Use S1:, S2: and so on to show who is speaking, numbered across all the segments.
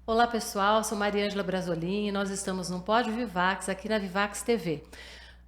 S1: Olá pessoal, sou Mariângela Brasolin e nós estamos no Pod Vivax aqui na Vivax TV.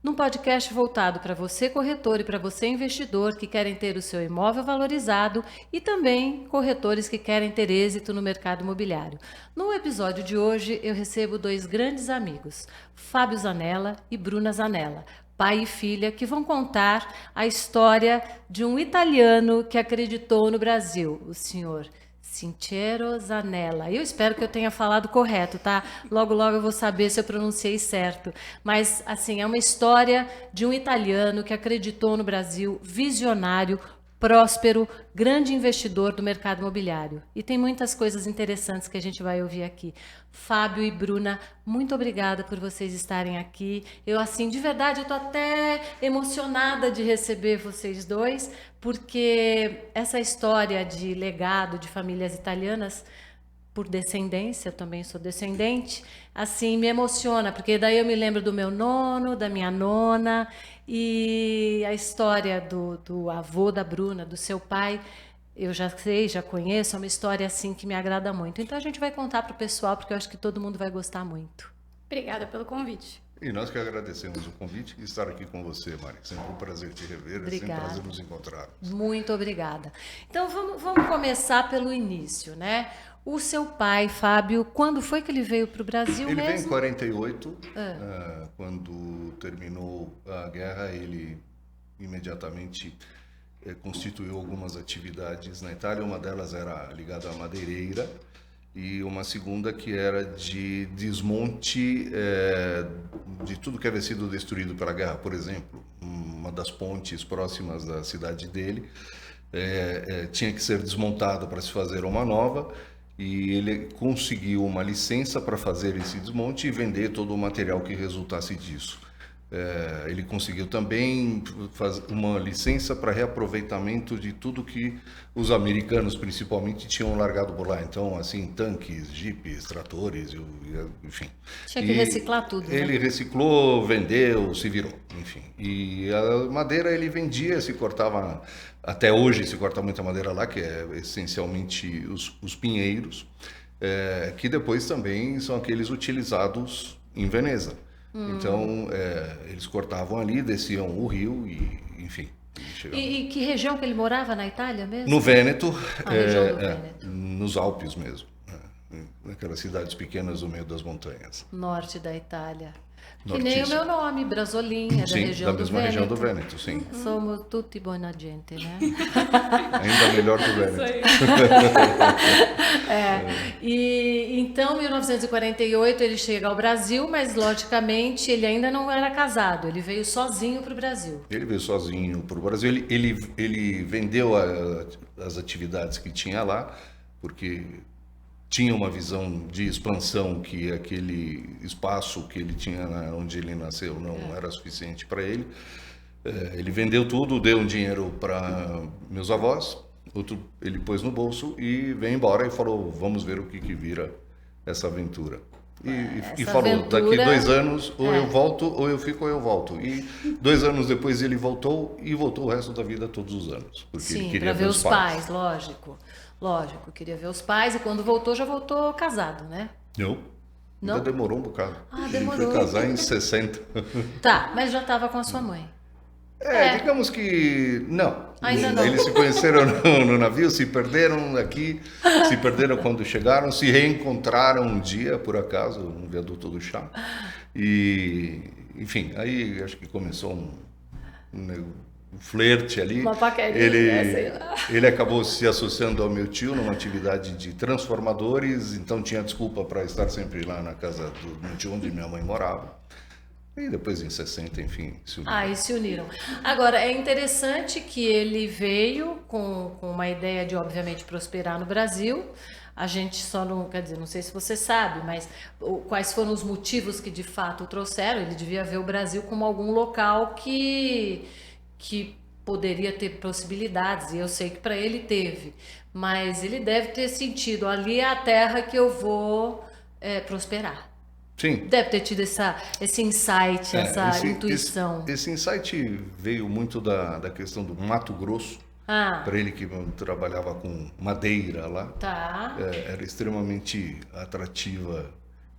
S1: Num podcast voltado para você corretor e para você investidor que querem ter o seu imóvel valorizado e também corretores que querem ter êxito no mercado imobiliário. No episódio de hoje eu recebo dois grandes amigos, Fábio Zanella e Bruna Zanella, pai e filha, que vão contar a história de um italiano que acreditou no Brasil, o senhor Cintero Zanella. Eu espero que eu tenha falado correto, tá? Logo, logo eu vou saber se eu pronunciei certo. Mas, assim, é uma história de um italiano que acreditou no Brasil, visionário, próspero, grande investidor do mercado imobiliário. E tem muitas coisas interessantes que a gente vai ouvir aqui. Fábio e Bruna, muito obrigada por vocês estarem aqui. Eu, assim, de verdade, eu tô até emocionada de receber vocês dois, porque essa história de legado de famílias italianas, por descendência, eu também sou descendente, assim, me emociona, porque daí eu me lembro do meu nono, da minha nona, e a história do avô da Bruna, do seu pai, eu já sei, já conheço, é uma história assim que me agrada muito. Então a gente vai contar para o pessoal, porque eu acho que todo mundo vai gostar muito.
S2: Obrigada pelo convite.
S3: E nós que agradecemos o convite e estar aqui com você, Mari. Sempre um prazer te rever, é sempre um prazer nos encontrarmos.
S1: Muito obrigada. Então vamos começar pelo início, né? O seu pai, Fábio, quando foi que ele veio para o Brasil mesmo?
S3: Ele veio em 48, quando terminou a guerra, ele imediatamente constituiu algumas atividades na Itália. Uma delas era ligada à madeireira e uma segunda que era de desmonte de tudo que havia sido destruído pela guerra. Por exemplo, uma das pontes próximas da cidade dele tinha que ser desmontada para se fazer uma nova, e ele conseguiu uma licença para fazer esse desmonte e vender todo o material que resultasse disso. Ele conseguiu também uma licença para reaproveitamento de tudo que os americanos principalmente tinham largado por lá. Então, assim, tanques, jipes, tratores, enfim.
S1: Tinha que reciclar tudo,
S3: Ele
S1: né?
S3: reciclou, vendeu, se virou, enfim. E a madeira ele vendia, se cortava, até hoje se corta muita madeira lá, que é essencialmente os pinheiros, que depois também são aqueles utilizados em Veneza. Então, eles cortavam ali, desciam o rio e, enfim.
S1: E que região que ele morava na Itália mesmo?
S3: No Vêneto,
S1: região do Vêneto.
S3: nos Alpes mesmo, naquelas cidades pequenas no meio das montanhas.
S1: Norte da Itália. Que
S3: Nortíssimo.
S1: nem o meu nome, Brasolin, é da
S3: Sim,
S1: região
S3: da
S1: do
S3: mesma
S1: Vêneto.
S3: região do Vêneto, sim.
S1: Somos tutti buona gente, né?
S3: Ainda melhor que o Vêneto.
S1: E então, em 1948, ele chega ao Brasil, mas logicamente ele ainda não era casado, ele veio sozinho para o Brasil.
S3: Ele veio sozinho para o Brasil, ele vendeu as atividades que tinha lá, porque tinha uma visão de expansão que aquele espaço que ele tinha onde ele nasceu não era suficiente para ele. Ele vendeu tudo, deu um dinheiro para meus avós, outro ele pôs no bolso e veio embora e falou, vamos ver o que vira essa aventura. E falou,
S1: aventura,
S3: daqui 2 anos ou eu volto, ou eu fico ou eu volto. E 2 anos depois ele voltou e voltou o resto da vida todos os anos. Porque ele
S1: Sim,
S3: queria
S1: para ver os pais, lógico, queria ver os pais e quando voltou já voltou casado, né?
S3: Não. Ainda demorou um bocado.
S1: Demorou.
S3: Ele foi casar em 60.
S1: Tá, mas já estava com a sua mãe.
S3: Digamos que não.
S1: Ainda não.
S3: Eles se conheceram no navio, se perderam aqui, se perderam quando chegaram, se reencontraram um dia, por acaso, no viaduto do chá. E, enfim, aí acho que começou um flerte ali.
S1: Uma paquerinha, sei lá.
S3: Ele acabou se associando ao meu tio numa atividade de transformadores, então tinha desculpa para estar sempre lá na casa do meu tio, onde minha mãe morava. E depois em 60, enfim, se uniram.
S1: E se uniram. Agora, é interessante que ele veio com uma ideia de, obviamente, prosperar no Brasil. A gente só não, quer dizer, não sei se você sabe, mas quais foram os motivos que de fato o trouxeram. Ele devia ver o Brasil como algum local que poderia ter possibilidades, e eu sei que para ele teve. Mas ele deve ter sentido, ali é a terra que eu vou prosperar.
S3: Sim.
S1: Deve ter tido esse insight, essa intuição.
S3: Esse insight veio muito da questão do Mato Grosso. Para ele que trabalhava com madeira lá.
S1: Tá.
S3: Era extremamente atrativa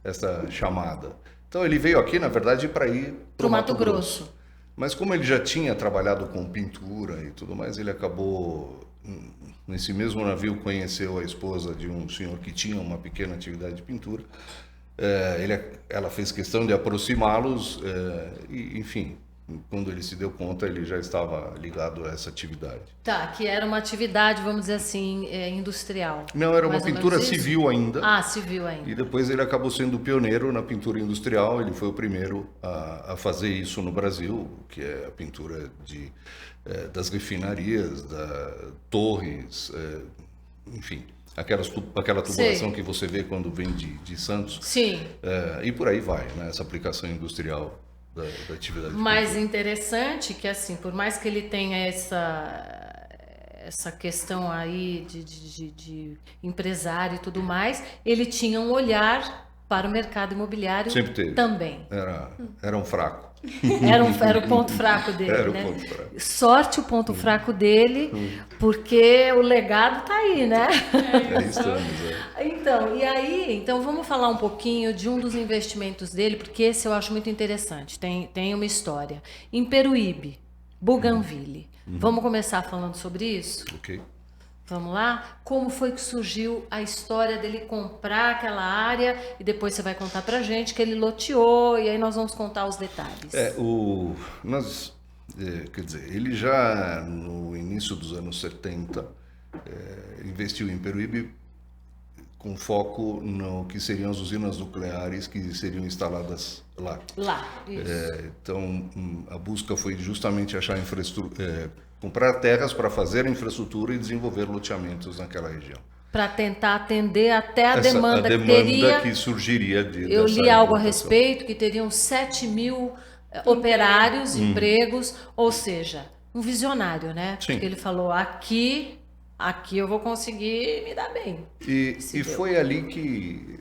S3: essa chamada. Então ele veio aqui, na verdade, para ir para o Mato Grosso. Mas como ele já tinha trabalhado com pintura e tudo mais, ele acabou, nesse mesmo navio, conheceu a esposa de um senhor que tinha uma pequena atividade de pintura. Ela fez questão de aproximá-los e, enfim, quando ele se deu conta, ele já estava ligado a essa atividade.
S1: Tá, que era uma atividade, vamos dizer assim, industrial.
S3: Não, era uma pintura civil ainda.
S1: Ah, civil ainda.
S3: E depois ele acabou sendo pioneiro na pintura industrial. Ele foi o primeiro a fazer isso no Brasil, que é a pintura das refinarias, torres, enfim, aquela tubulação que você vê quando vem de Santos.
S1: Sim.
S3: E por aí vai, né, essa aplicação industrial da atividade.
S1: Mais interessante que, assim, por mais que ele tenha essa questão aí de empresário e tudo mais, ele tinha um olhar para o mercado imobiliário.
S3: Sempre teve.
S1: Também.
S3: Era um fraco.
S1: Era o ponto fraco dele,
S3: era
S1: né?
S3: O ponto fraco.
S1: Sorte o ponto fraco dele, porque o legado tá aí, né?
S3: Estamos.
S1: Então vamos falar um pouquinho de um dos investimentos dele, porque esse eu acho muito interessante. Tem uma história. Em Peruíbe, Bougainville. Vamos começar falando sobre isso?
S3: Ok.
S1: Vamos lá? Como foi que surgiu a história dele comprar aquela área e depois você vai contar pra gente que ele loteou e aí nós vamos contar os detalhes.
S3: Quer dizer, ele já no início dos anos 70 investiu em Peruíbe com foco no que seriam as usinas nucleares que seriam instaladas lá.
S1: Isso.
S3: Então, a busca foi justamente achar infraestrutura, comprar terras para fazer a infraestrutura e desenvolver loteamentos naquela região.
S1: Para tentar atender até a demanda que teria.
S3: Que surgiria
S1: eu li algo a respeito, que teriam 7.000 operários, empregos, ou seja, um visionário, né?
S3: Sim.
S1: Porque ele falou, aqui eu vou conseguir me dar bem.
S3: E foi ali que,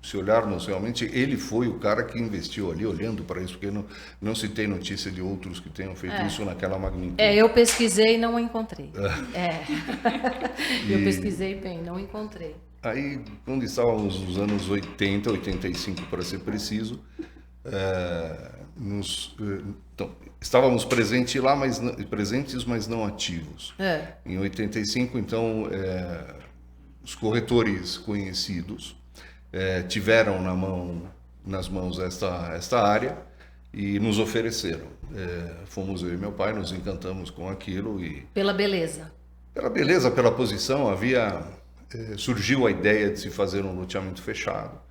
S3: se olharmos realmente, ele foi o cara que investiu ali, olhando para isso, porque não se tem notícia de outros que tenham feito isso naquela magnitude.
S1: Eu pesquisei e não encontrei. Eu pesquisei bem, não encontrei.
S3: Aí, quando estávamos nos anos 80, 85 para ser preciso, estávamos presentes lá, mas não ativos. Em 85, então, os corretores conhecidos tiveram nas mãos esta área e nos ofereceram. Fomos eu e meu pai, nos encantamos com aquilo e...
S1: Pela beleza,
S3: pela posição, surgiu a ideia de se fazer um loteamento fechado.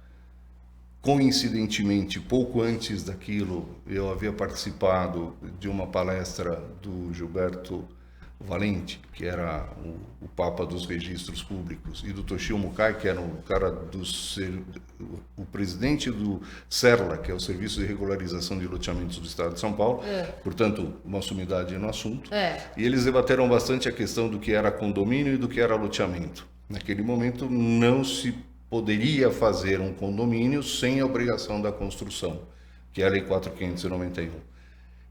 S3: Coincidentemente, pouco antes daquilo, eu havia participado de uma palestra do Gilberto Valente, que era o Papa dos Registros Públicos, e do Toshio Mukai, que era o presidente do CERLA, que é o Serviço de Regularização de Loteamentos do Estado de São Paulo, portanto, uma sumidade no assunto. E eles debateram bastante a questão do que era condomínio e do que era loteamento. Naquele momento, não se poderia fazer um condomínio sem a obrigação da construção, que é a Lei 4.591.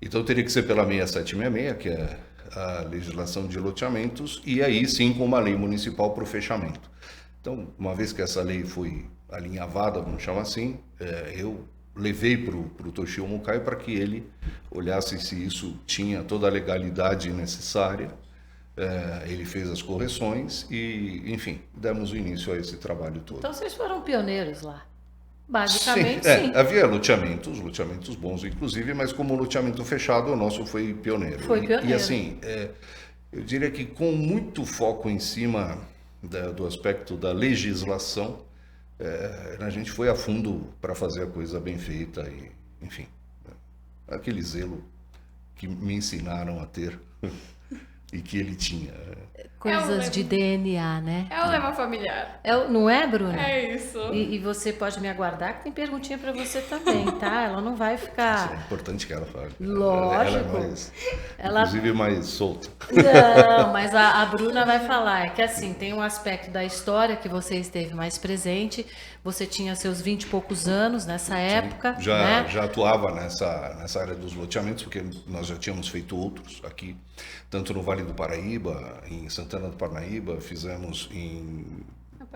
S3: Então teria que ser pela 6766, que é a legislação de loteamentos, e aí sim com uma lei municipal para o fechamento. Então, uma vez que essa lei foi alinhavada, vamos chamar assim, eu levei para o Toshio Mukai para que ele olhasse se isso tinha toda a legalidade necessária. Ele fez as correções e, enfim, demos o início a esse trabalho todo.
S1: Então vocês foram pioneiros lá, basicamente.
S3: Sim. Havia loteamentos bons, inclusive, mas como loteamento fechado, o nosso foi pioneiro. E assim, eu diria que com muito foco em cima do aspecto da legislação, a gente foi a fundo para fazer a coisa bem feita e, enfim, aquele zelo que me ensinaram a ter. e que ele tinha.
S1: Coisas de DNA, né?
S2: É o lema familiar.
S1: Não é, Bruna?
S2: É isso.
S1: E você pode me aguardar que tem perguntinha para você também, tá? Ela não vai ficar...
S3: É importante que ela fale.
S1: Lógico.
S3: Ela é mais, inclusive, mais solta.
S1: Não, mas a Bruna vai falar. É que assim, tem um aspecto da história que você esteve mais presente. Você tinha seus 20 e poucos anos nessa época, né?
S3: Já atuava nessa área dos loteamentos, porque nós já tínhamos feito outros aqui, tanto no Vale do Paraíba, em Santana do Parnaíba, fizemos em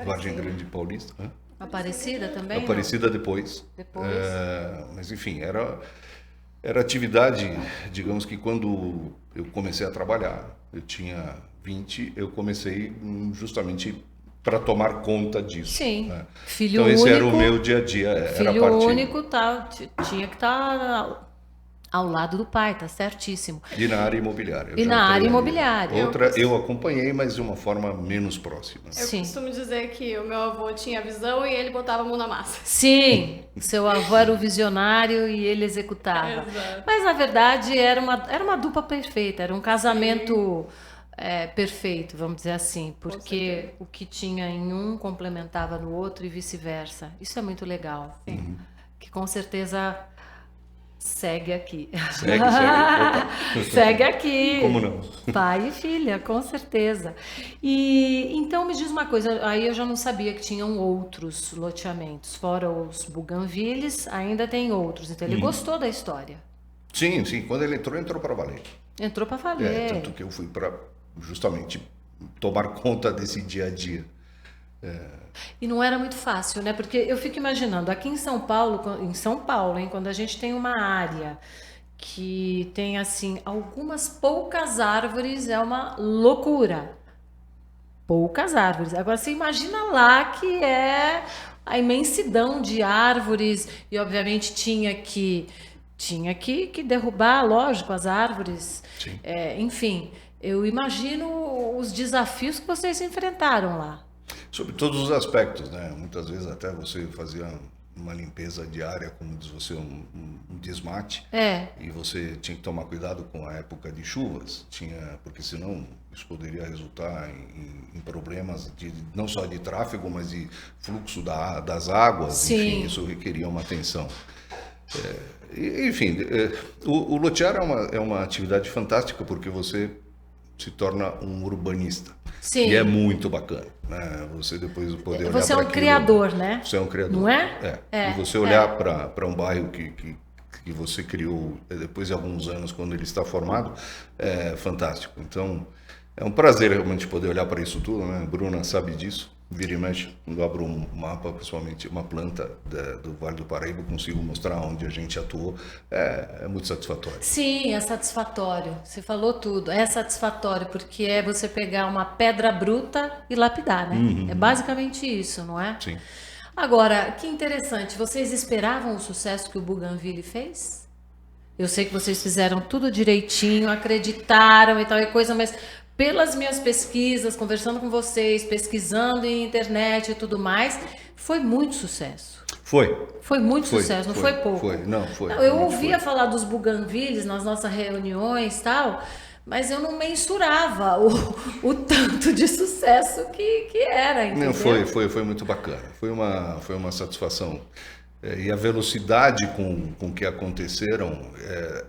S3: Vargem Grande Paulista. Né?
S1: Aparecida também?
S3: Aparecida depois. Mas enfim, era atividade, digamos que quando eu comecei a trabalhar, eu tinha 20, eu comecei justamente para tomar conta disso.
S1: Sim.
S3: Né?
S1: Filho
S3: então esse
S1: único,
S3: era o meu dia a dia.
S1: Filho único tinha que estar ao lado do pai, tá certíssimo.
S3: E na área imobiliária.
S1: E na área imobiliária.
S3: Outra eu acompanhei, mas de uma forma menos próxima.
S2: Eu costumo dizer que o meu avô tinha visão e ele botava a mão na massa.
S1: Sim, seu avô era o visionário e ele executava.
S2: Exato.
S1: Mas na verdade era uma dupla perfeita, era um casamento perfeito, vamos dizer assim, porque o que tinha em um complementava no outro e vice-versa. Isso é muito legal.
S2: Sim.
S1: Que com certeza segue aqui.
S3: Segue. Opa.
S1: Segue aqui.
S3: Como não?
S1: Pai e filha, com certeza. E então me diz uma coisa, aí eu já não sabia que tinham outros loteamentos, fora os Bougainvilles, ainda tem outros. Então ele gostou da história.
S3: Sim. Quando ele entrou para valer.
S1: Entrou para valer.
S3: Tanto que eu fui para justamente tomar conta desse dia a dia.
S1: E não era muito fácil, né? Porque eu fico imaginando, aqui em São Paulo, hein, quando a gente tem uma área que tem, assim, algumas poucas árvores, é uma loucura. Poucas árvores. Agora, você imagina lá que é a imensidão de árvores e, obviamente, tinha que derrubar, lógico, as árvores.
S3: Sim.
S1: Enfim, eu imagino os desafios que vocês enfrentaram lá.
S3: Sobre todos os aspectos, né? Muitas vezes até você fazia uma limpeza diária, como diz você, um desmate. E você tinha que tomar cuidado com a época de chuvas, porque senão isso poderia resultar em problemas não só de tráfego, mas de fluxo das águas.
S1: Sim.
S3: Enfim, isso requeria uma atenção. Enfim, o lotear é uma atividade fantástica porque você se torna um urbanista.
S1: Sim.
S3: E é muito bacana, né? Você depois poder olhar para
S1: Você é um criador, né?
S3: Você é um criador.
S1: Não é?
S3: E você olhar para um bairro que você criou depois de alguns anos, quando ele está formado, é fantástico. Então, é um prazer realmente poder olhar para isso tudo, né? Bruna sabe disso. Vira e mexe, quando eu abro um mapa, principalmente uma planta do Vale do Paraíba, eu consigo mostrar onde a gente atuou. É muito satisfatório.
S1: Sim, é satisfatório. Você falou tudo. É satisfatório, porque é você pegar uma pedra bruta e lapidar, né? É basicamente isso, não é?
S3: Sim.
S1: Agora, que interessante. Vocês esperavam o sucesso que o Bougainville fez? Eu sei que vocês fizeram tudo direitinho, acreditaram e tal e coisa, mas pelas minhas pesquisas, conversando com vocês, pesquisando em internet e tudo mais, foi muito sucesso. Foi muito sucesso, não foi pouco.
S3: Foi.
S1: Não, eu ouvia falar dos Bougainvilles nas nossas reuniões e tal, mas eu não mensurava o tanto de sucesso que era, entendeu?
S3: Não, foi muito bacana. Foi uma satisfação. E a velocidade com que aconteceram,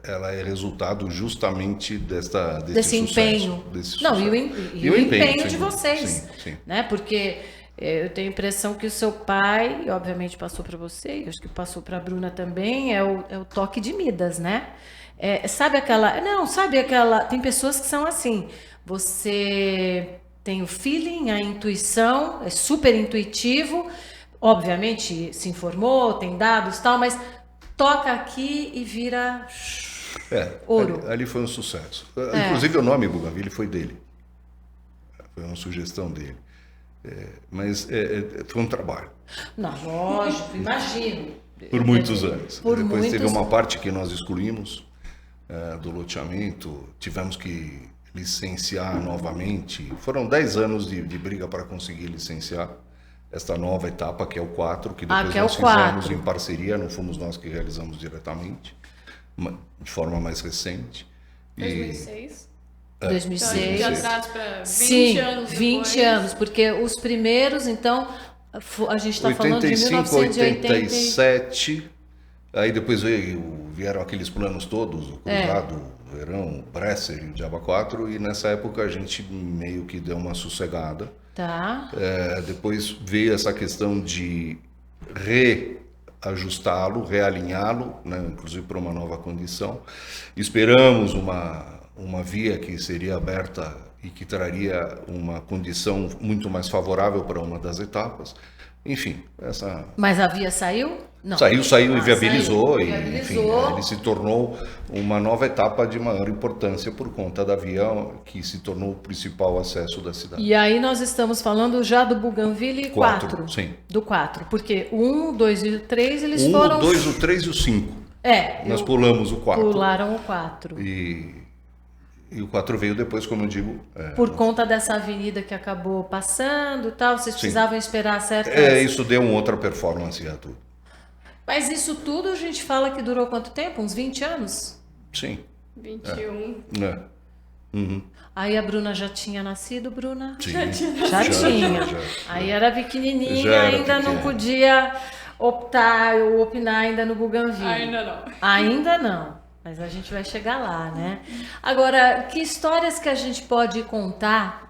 S3: ela é resultado justamente desse sucesso,
S1: empenho.
S3: Não,
S1: e o empenho de vocês.
S3: Sim.
S1: Né? Porque eu tenho a impressão que o seu pai, obviamente, passou para você, acho que passou para a Bruna também, é o toque de Midas, né? Sabe aquela... Não, sabe aquela... Tem pessoas que são assim. Você tem o feeling, a intuição, é super intuitivo. Obviamente se informou, tem dados e tal, mas toca aqui e vira ouro.
S3: Ali foi um sucesso. Inclusive o nome Bougainville foi dele. Foi uma sugestão dele. Mas foi um trabalho.
S1: Não, lógico, imagino.
S3: Por muitos anos. Depois teve uma parte que nós excluímos do loteamento, tivemos que licenciar novamente. Foram 10 anos de briga para conseguir licenciar esta nova etapa, que é o 4, que depois nós fizemos em parceria, não fomos nós que realizamos diretamente, de forma mais recente.
S2: 2006?
S1: 2006.
S2: Então, de atrás para 20
S1: Sim,
S2: anos
S1: 20
S2: depois.
S1: anos, porque os primeiros, então, a gente está falando de
S3: 85,
S1: 1980.
S3: 87, aí depois vieram aqueles planos todos, o Cruzado, o Verão, o Bresser e o Diaba 4, e nessa época a gente meio que deu uma sossegada.
S1: Tá.
S3: Depois veio essa questão de reajustá-lo, realinhá-lo, né, inclusive para uma nova condição. Esperamos uma via que seria aberta e que traria uma condição muito mais favorável para uma das etapas. Enfim,
S1: Mas a via saiu? Não.
S3: Saiu e viabilizou,
S1: saiu,
S3: enfim, ele se tornou uma nova etapa de maior importância por conta da via que se tornou o principal acesso da cidade.
S1: E aí nós estamos falando já do Bougainville 4.
S3: Sim.
S1: Do 4, porque o 1, o 2 e o 3 eles
S3: O 1,
S1: foram...
S3: o 2, o 3 e o 5. Nós pulamos o 4.
S1: Pularam o 4.
S3: E o 4 veio depois, como eu digo...
S1: Por conta dessa avenida que acabou passando e tal, vocês precisavam esperar certas...
S3: Isso deu uma outra performance a tudo.
S1: Mas isso tudo a gente fala que durou quanto tempo? Uns 20 anos?
S3: Sim.
S2: 21.
S3: Uhum.
S1: Aí a Bruna já tinha nascido, Bruna?
S3: Sim.
S1: Já tinha.
S3: Já.
S1: Aí era pequenininha,
S3: Já era
S1: ainda não
S3: pequena.
S1: podia optar ou opinar ainda no Bougainville.
S2: Ainda não.
S1: Ainda não, mas a gente vai chegar lá, né? Agora, que histórias que a gente pode contar?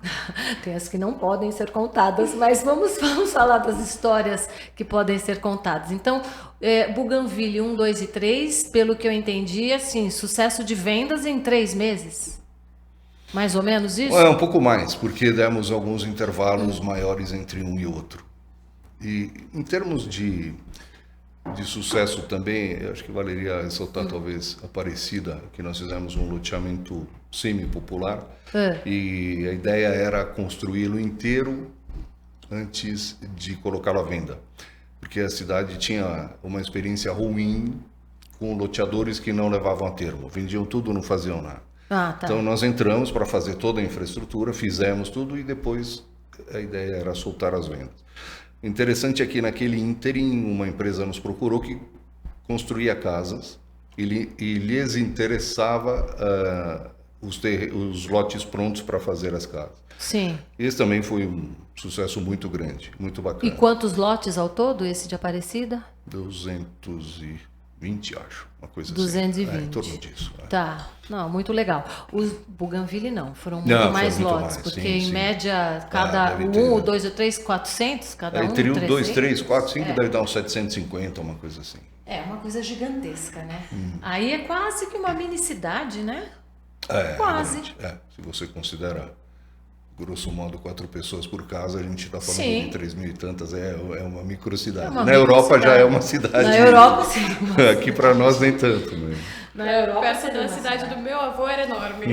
S1: Tem as que não podem ser contadas, mas vamos falar das histórias que podem ser contadas. Então, Bougainville 1, 2 e 3, pelo que eu entendi, assim, sucesso de vendas em 3 meses. Mais ou menos isso?
S3: Um pouco mais, porque demos alguns intervalos maiores entre um e outro. E em termos de sucesso também, eu acho que valeria ressaltar talvez Aparecida, que nós fizemos um loteamento semi-popular, e a ideia era construí-lo inteiro antes de colocá-lo à venda, porque a cidade tinha uma experiência ruim com loteadores que não levavam a termo, vendiam tudo, não faziam nada.
S1: Tá.
S3: Então nós entramos para fazer toda a infraestrutura, fizemos tudo e depois a ideia era soltar as vendas. Interessante é que naquele ínterim uma empresa nos procurou que construía casas e lhes interessava os lotes prontos para fazer as casas.
S1: Sim.
S3: Esse também foi um sucesso muito grande, muito bacana.
S1: E quantos lotes ao todo, esse de Aparecida?
S3: 220, acho, uma coisa
S1: 220.
S3: assim. Em torno disso.
S1: Tá, não, muito legal. Os Bougainville não, foram muito
S3: Não,
S1: mais
S3: foram muito
S1: lotes,
S3: mais,
S1: porque
S3: sim,
S1: em
S3: sim.
S1: média, cada
S3: deve ter,
S1: um, o 2, o 3, 400, cada um,
S3: Entre 1, 2, 3, 4, 5
S1: É.
S3: deve dar uns 750, uma coisa assim.
S1: É, uma coisa gigantesca, né? Aí é quase que uma mini cidade, né? Quase.
S3: Verdade. Se você considerar, grosso modo, 4 pessoas por casa, a gente está falando
S1: Sim.
S3: de 3 mil e tantas, é uma microcidade.
S1: É uma
S3: Na Europa
S1: microcidade.
S3: já é uma cidade.
S1: Na Europa, sim.
S3: Aqui para nós nem tanto. Né?
S1: Na Europa,
S2: Perto
S1: seria
S2: da
S1: uma
S2: cidade do meu avô era enorme.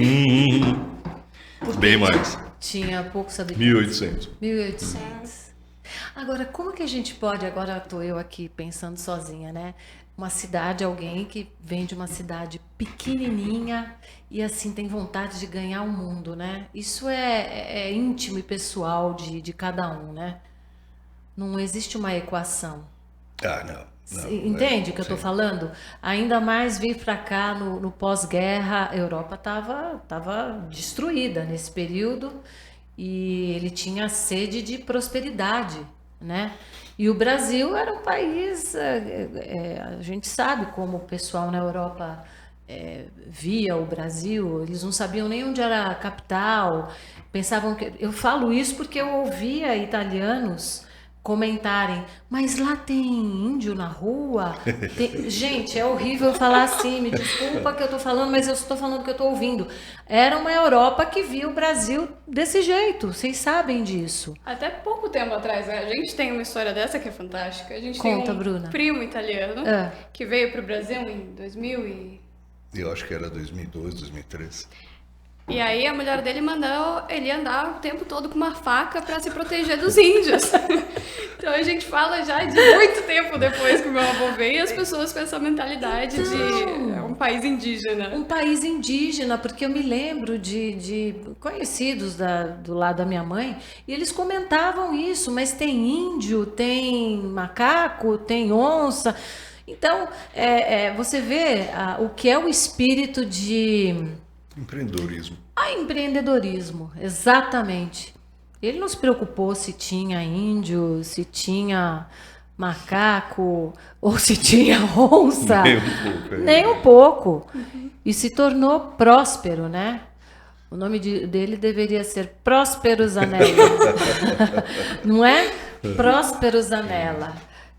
S3: Bem mais.
S1: Tinha poucos habitantes.
S3: 1800.
S1: 1800. Agora, como que a gente pode, agora estou eu aqui pensando sozinha, né? Uma cidade, alguém que vem de uma cidade pequenininha e assim tem vontade de ganhar o mundo, né? Isso é íntimo e pessoal de cada um, né? Não existe uma equação.
S3: Não.
S1: Entende o que eu estou
S3: sim.
S1: falando? Ainda mais vir para cá no pós-guerra, a Europa estava destruída nesse período e ele tinha sede de prosperidade, né? E o Brasil era um país, a gente sabe como o pessoal na Europa via o Brasil, eles não sabiam nem onde era a capital, pensavam que... Eu falo isso porque eu ouvia italianos comentarem, mas lá tem índio na rua? Gente, é horrível falar assim, me desculpa que eu tô falando, mas eu estou falando o que eu tô ouvindo. Era uma Europa que via o Brasil desse jeito, vocês sabem disso.
S2: Até pouco tempo atrás, né? A gente tem uma história dessa que é fantástica. A gente
S1: Conta,
S2: tem um
S1: Bruna.
S2: primo italiano que veio para o Brasil em 2000 e...
S3: Eu acho que era 2002, 2003.
S2: E aí a mulher dele mandou ele andar o tempo todo com uma faca para se proteger dos índios. Então a gente fala já de muito tempo depois que o meu avô veio, as pessoas com essa mentalidade de um país indígena.
S1: Um país indígena, porque eu me lembro de conhecidos do lado da minha mãe, e eles comentavam isso, mas tem índio, tem macaco, tem onça. Então, você vê o que é o espírito de...
S3: Empreendedorismo.
S1: Empreendedorismo, exatamente. Ele não se preocupou se tinha índio, se tinha macaco ou se tinha onça.
S3: Nem um pouco.
S1: Nem um pouco. E se tornou próspero, né? O nome dele deveria ser Próspero Zanella. Não é? Próspero Zanella.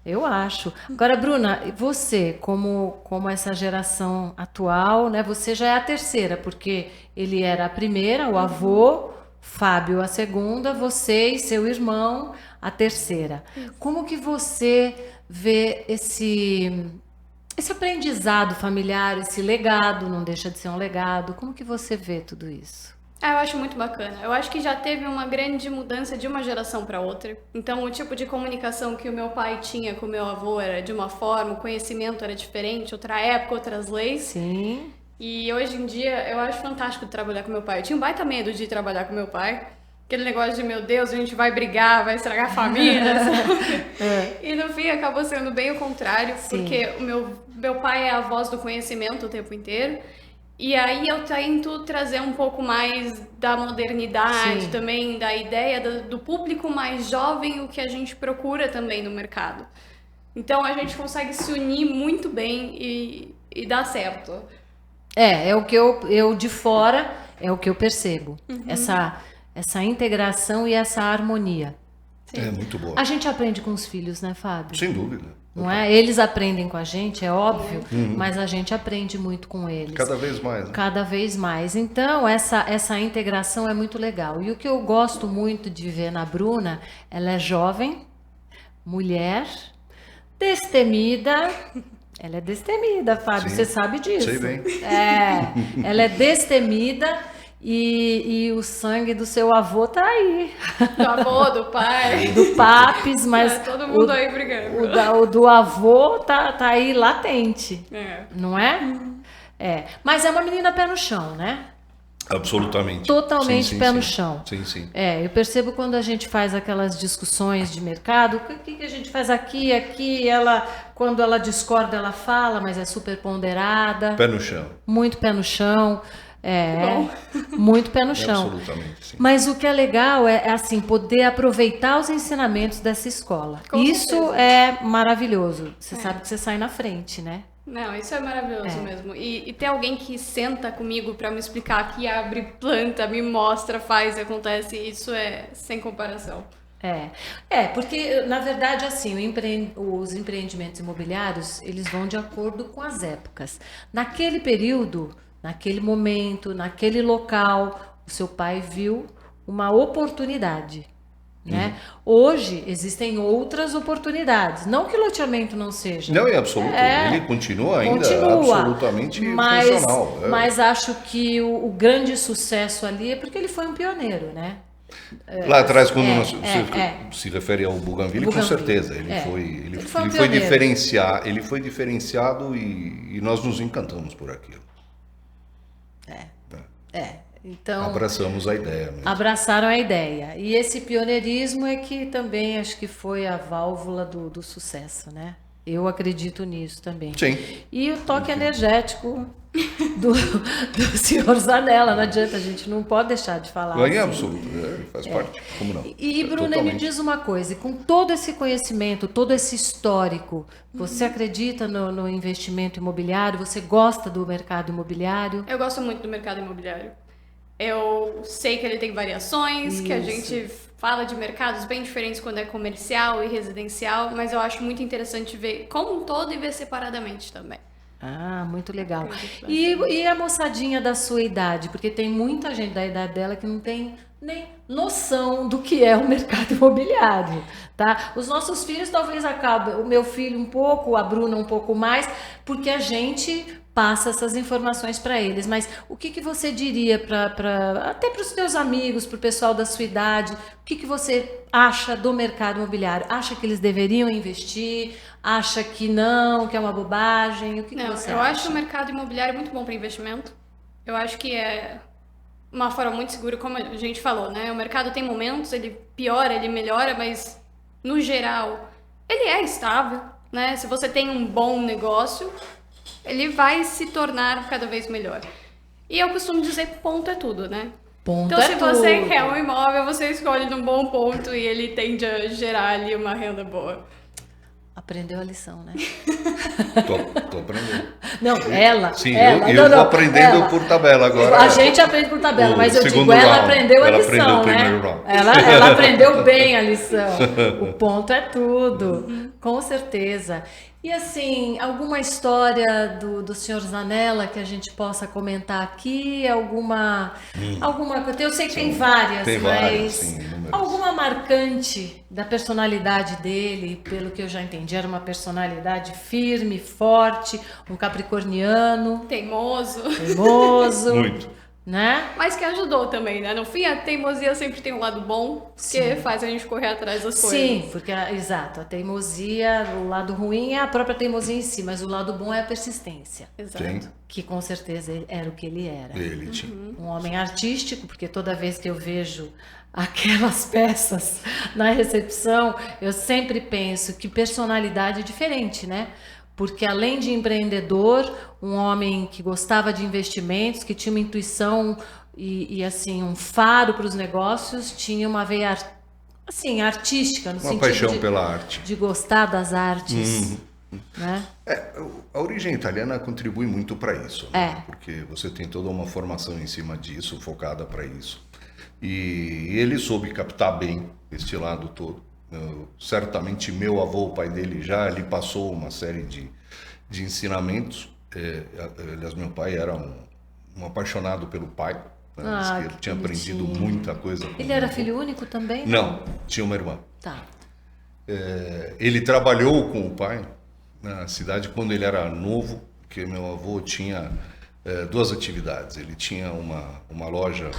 S1: Eu acho. Agora, Bruna, você, como essa geração atual, né? Você já é a terceira, porque ele era a primeira, o avô, Fábio a segunda, você e seu irmão a terceira. Como que você vê esse aprendizado familiar, esse legado, não deixa de ser um legado? Como que você vê tudo isso?
S2: Eu acho muito bacana. Eu acho que já teve uma grande mudança de uma geração para outra. Então, o tipo de comunicação que o meu pai tinha com o meu avô era de uma forma, o conhecimento era diferente, outra época, outras leis.
S1: Sim.
S2: E hoje em dia, eu acho fantástico trabalhar com meu pai. Eu tinha um baita medo de trabalhar com meu pai. Aquele negócio de, meu Deus, a gente vai brigar, vai estragar a família, sabe? E no fim, acabou sendo bem o contrário, porque o meu pai é a voz do conhecimento o tempo inteiro. E aí eu tento trazer um pouco mais da modernidade também, da ideia do público mais jovem, o que a gente procura também no mercado. Então a gente consegue se unir muito bem e dar certo.
S1: É o que eu de fora, é o que eu percebo. Essa integração e essa harmonia.
S3: Sim. É muito boa.
S1: A gente aprende com os filhos, né, Fábio?
S3: Sem dúvida.
S1: Não é? Eles aprendem com a gente, é óbvio, mas a gente aprende muito com eles.
S3: Cada vez mais. Né?
S1: Cada vez mais. Então, essa integração é muito legal. E o que eu gosto muito de ver na Bruna, ela é jovem, mulher, destemida. Ela é destemida, Fábio,
S3: Sim,
S1: você sabe disso.
S3: sei bem.
S1: Ela é destemida. E o sangue do seu avô tá aí.
S2: Do avô, do pai.
S1: Do papis, mas
S2: todo mundo aí brigando.
S1: O do avô tá aí latente. Não é? Mas é uma menina pé no chão, né?
S3: Absolutamente.
S1: Totalmente
S3: sim,
S1: pé
S3: sim.
S1: no chão.
S3: Sim.
S1: Eu percebo quando a gente faz aquelas discussões de mercado, o que a gente faz aqui, quando ela discorda, ela fala, mas é super ponderada.
S3: Pé no chão.
S1: Muito pé no chão. Muito pé no chão.
S3: Absolutamente, sim.
S1: Mas o que é legal é assim, poder aproveitar os ensinamentos dessa escola.
S2: Com
S1: isso
S2: certeza.
S1: É maravilhoso. Você sabe que você sai na frente, né?
S2: Não, isso é maravilhoso mesmo. E ter alguém que senta comigo para me explicar, que abre planta, me mostra, faz, acontece, isso é sem comparação.
S1: Porque, na verdade, assim, os empreendimentos imobiliários, eles vão de acordo com as épocas. Naquele período, naquele momento, naquele local, o seu pai viu uma oportunidade, né? Hoje existem outras oportunidades. Não que o loteamento não seja.
S3: Não, é absoluto. Ele continua ainda absolutamente funcional.
S1: Mas acho que o grande sucesso ali é porque ele foi um pioneiro, né?
S3: Lá atrás, quando se refere ao Bougainville, com certeza. Ele foi diferenciado e nós nos encantamos por aquilo.
S1: Então,
S3: abraçamos a ideia mesmo.
S1: Abraçaram a ideia. E esse pioneirismo é que também acho que foi a válvula do sucesso, né? Eu acredito nisso também.
S3: Sim.
S1: E o toque energético do senhor Zanella, não adianta, a gente não pode deixar de falar.
S3: É absoluto, faz parte, como não.
S1: E Bruna, me diz uma coisa, com todo esse conhecimento, todo esse histórico, você acredita no investimento imobiliário? Você gosta do mercado imobiliário?
S2: Eu gosto muito do mercado imobiliário. Eu sei que ele tem variações, que a gente fala de mercados bem diferentes quando é comercial e residencial, mas eu acho muito interessante ver como um todo e ver separadamente também.
S1: Muito legal. E a moçadinha da sua idade? Porque tem muita gente da idade dela que não tem nem noção do que é o mercado imobiliário, tá? Os nossos filhos talvez acabem, o meu filho um pouco, a Bruna um pouco mais, porque a gente passa essas informações para eles. Mas o que você diria até para os teus amigos, para o pessoal da sua idade, o que você acha do mercado imobiliário? Acha que eles deveriam investir? Acha que não, que é uma bobagem? O que você acha?
S2: Eu acho o mercado imobiliário muito bom para investimento. Eu acho que é uma forma muito segura, como a gente falou, né? O mercado tem momentos, ele piora, ele melhora, mas no geral ele é estável, né? Se você tem um bom negócio, ele vai se tornar cada vez melhor. E eu costumo dizer ponto é tudo, né?
S1: Ponto
S2: Então,
S1: é
S2: se você
S1: tudo.
S2: quer um imóvel, você escolhe num bom ponto e ele tende a gerar ali uma renda boa.
S1: Aprendeu a lição, né?
S3: Tô aprendendo.
S1: Não, ela.
S3: Sim,
S1: ela,
S3: eu
S1: não,
S3: vou aprendendo
S1: ela.
S3: por tabela agora.
S1: A gente aprende por tabela,
S3: O
S1: mas eu digo,
S3: segundo
S1: ela
S3: round.
S1: aprendeu a
S3: Ela
S1: lição,
S3: aprendeu o
S1: né?
S3: primeiro round.
S1: Ela aprendeu bem a lição. O ponto é tudo, com certeza. E assim, alguma história do senhor Zanella que a gente possa comentar aqui? Alguma coisa? Eu sei que tem várias,
S3: Tem
S1: mas
S3: várias, sim, inúmeras.
S1: alguma marcante da personalidade dele, pelo que eu já entendi, era uma personalidade firme, forte, um capricorniano,
S2: Teimoso.
S1: teimoso,
S3: Muito.
S1: né?
S2: Mas que ajudou também, né? No fim, a teimosia sempre tem um lado bom, que faz a gente correr atrás das coisas.
S1: Sim, porque, exato, a teimosia, o lado ruim é a própria teimosia em si, mas o lado bom é a persistência,
S2: Exato.
S3: Tem.
S1: que com certeza era o que ele era.
S3: Ele tinha.
S1: Um homem artístico, porque toda vez que eu vejo aquelas peças na recepção, eu sempre penso que personalidade é diferente, né? Porque além de empreendedor, um homem que gostava de investimentos, que tinha uma intuição e assim, um faro para os negócios, tinha uma veia assim, artística, no
S3: Uma
S1: sentido
S3: paixão pela arte.
S1: de gostar das artes, né?
S3: A origem italiana contribui muito para isso, né?
S1: É.
S3: Porque você tem toda uma formação em cima disso, focada para isso. E ele soube captar bem este lado todo. Certamente meu avô, o pai dele, já lhe passou uma série de ensinamentos. Aliás, meu pai era um apaixonado pelo pai. Né? Diz que ele
S1: Que
S3: tinha aprendido
S1: bonitinho.
S3: muita coisa com
S1: Ele
S3: meu
S1: era
S3: avô.
S1: filho único também?
S3: Não, tinha uma irmã.
S1: Tá.
S3: Ele trabalhou com o pai na cidade quando ele era novo, porque meu avô tinha duas atividades. Ele tinha uma loja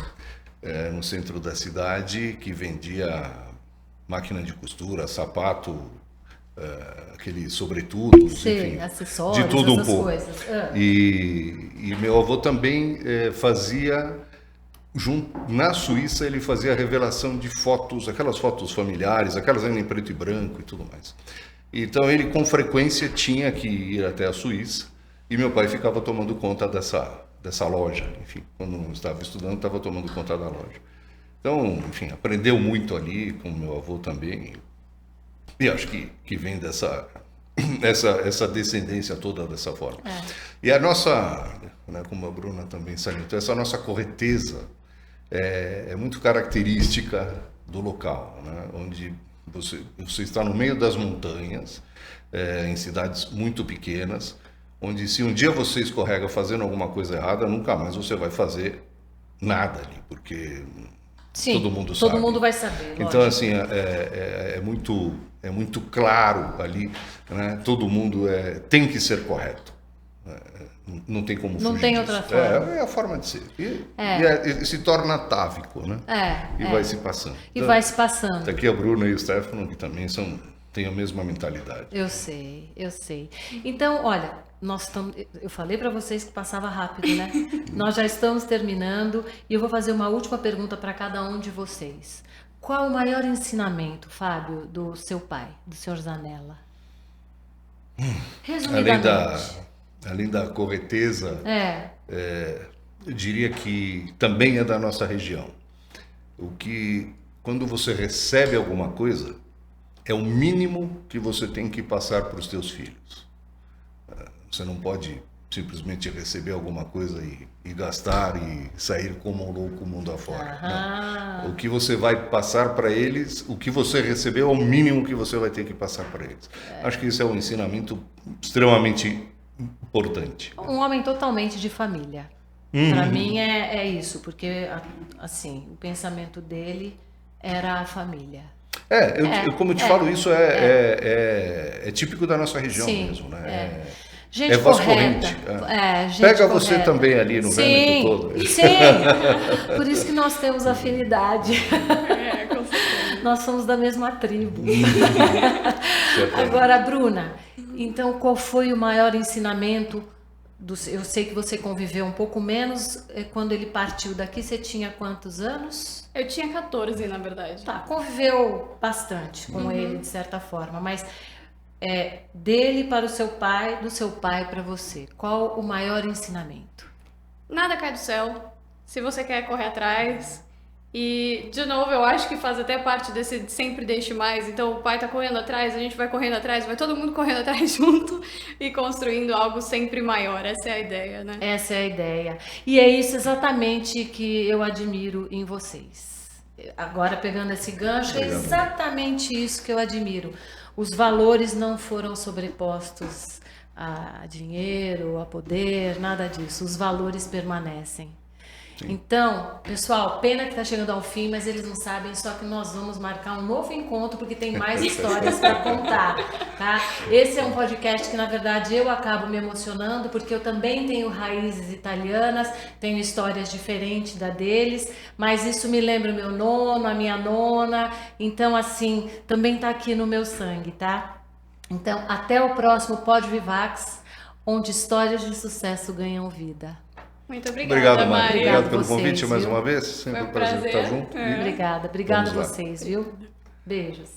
S3: no centro da cidade que vendia máquina de costura, sapato, aqueles sobretudos,
S1: Sei,
S3: enfim,
S1: acessórios,
S3: de tudo um
S1: essas
S3: pouco.
S1: coisas.
S3: E meu avô também fazia na Suíça ele fazia revelação de fotos, aquelas fotos familiares, aquelas ainda em preto e branco e tudo mais. Então ele com frequência tinha que ir até a Suíça e meu pai ficava tomando conta dessa loja. Enfim, quando não estava estudando, estava tomando conta da loja. Então, enfim, aprendeu muito ali com meu avô também. E acho que vem essa descendência toda dessa forma. E a nossa, né, como a Bruna também salientou, essa nossa correteza é muito característica do local, né? Onde você está no meio das montanhas, em cidades muito pequenas, onde se um dia você escorrega fazendo alguma coisa errada, nunca mais você vai fazer nada ali, porque
S1: Sim,
S3: todo mundo
S1: todo
S3: sabe.
S1: mundo vai saber.
S3: Então,
S1: lógico.
S3: assim, é muito claro ali, né? Todo mundo tem que ser correto. Não tem como
S1: Não
S3: fugir
S1: tem
S3: disso.
S1: outra forma.
S3: É a forma de ser. E se torna atávico, né? Vai se passando.
S1: E vai se passando.
S3: Tá aqui a Bruna e o Stefano, que também têm a mesma mentalidade.
S1: Eu sei. Então, olha, eu falei para vocês que passava rápido, né? Nós já estamos terminando e eu vou fazer uma última pergunta para cada um de vocês. Qual o maior ensinamento, Fábio, do seu pai, do senhor Zanella? Resumidamente.
S3: Além da correteza,
S1: É.
S3: eu diria que também é da nossa região. Quando você recebe alguma coisa, é o mínimo que você tem que passar para os teus filhos. Você não pode simplesmente receber alguma coisa e gastar e sair como um louco mundo afora. Não. O que você vai passar para eles, o que você recebeu é o mínimo que você vai ter que passar para eles. Acho que isso é um ensinamento extremamente importante.
S1: Um homem totalmente de família. Para mim é isso, porque assim, o pensamento dele era a família.
S3: Como eu te falo, isso é típico da nossa região.
S1: Sim,
S3: mesmo, né?
S1: Gente
S3: voz
S1: correta.
S3: corrente.
S1: Gente
S3: Pega
S1: correta.
S3: você também ali no Vêneto todo.
S1: Sim, por isso que nós temos afinidade.
S2: Com certeza.
S1: Nós somos da mesma tribo. Agora, Bruna, então qual foi o maior ensinamento? Eu sei que você conviveu um pouco menos. Quando ele partiu daqui, você tinha quantos anos?
S2: Eu tinha 14, na verdade.
S1: Tá, conviveu bastante com ele, de certa forma, mas dele para o seu pai, do seu pai para você, qual o maior ensinamento?
S2: nada cai do céu. Se você quer correr atrás. E, de novo, eu acho que faz até parte desse sempre deixe mais. Então, o pai tá correndo atrás, a gente vai correndo atrás, vai todo mundo correndo atrás junto e construindo algo sempre maior. Essa é a ideia, né?
S1: Essa é a ideia. E é isso exatamente que eu admiro em vocês. Agora, pegando esse gancho, é exatamente isso que eu admiro. Os valores não foram sobrepostos a dinheiro, a poder, nada disso. Os valores permanecem. Sim. Então, pessoal, pena que está chegando ao fim, mas eles não sabem, só que nós vamos marcar um novo encontro, porque tem mais histórias para contar, tá? Esse é um podcast que, na verdade, eu acabo me emocionando, porque eu também tenho raízes italianas, tenho histórias diferentes da deles, mas isso me lembra o meu nono, a minha nona, então, assim, também está aqui no meu sangue, tá? Então, até o próximo Pod Vivax, onde histórias de sucesso ganham vida.
S2: Muito obrigada,
S3: obrigado,
S2: Mari.
S3: Obrigado pelo
S1: vocês,
S3: convite mais
S1: viu?
S3: uma vez. Sempre
S2: Foi
S3: um prazer estar junto.
S1: Obrigada a vocês, viu? Beijos.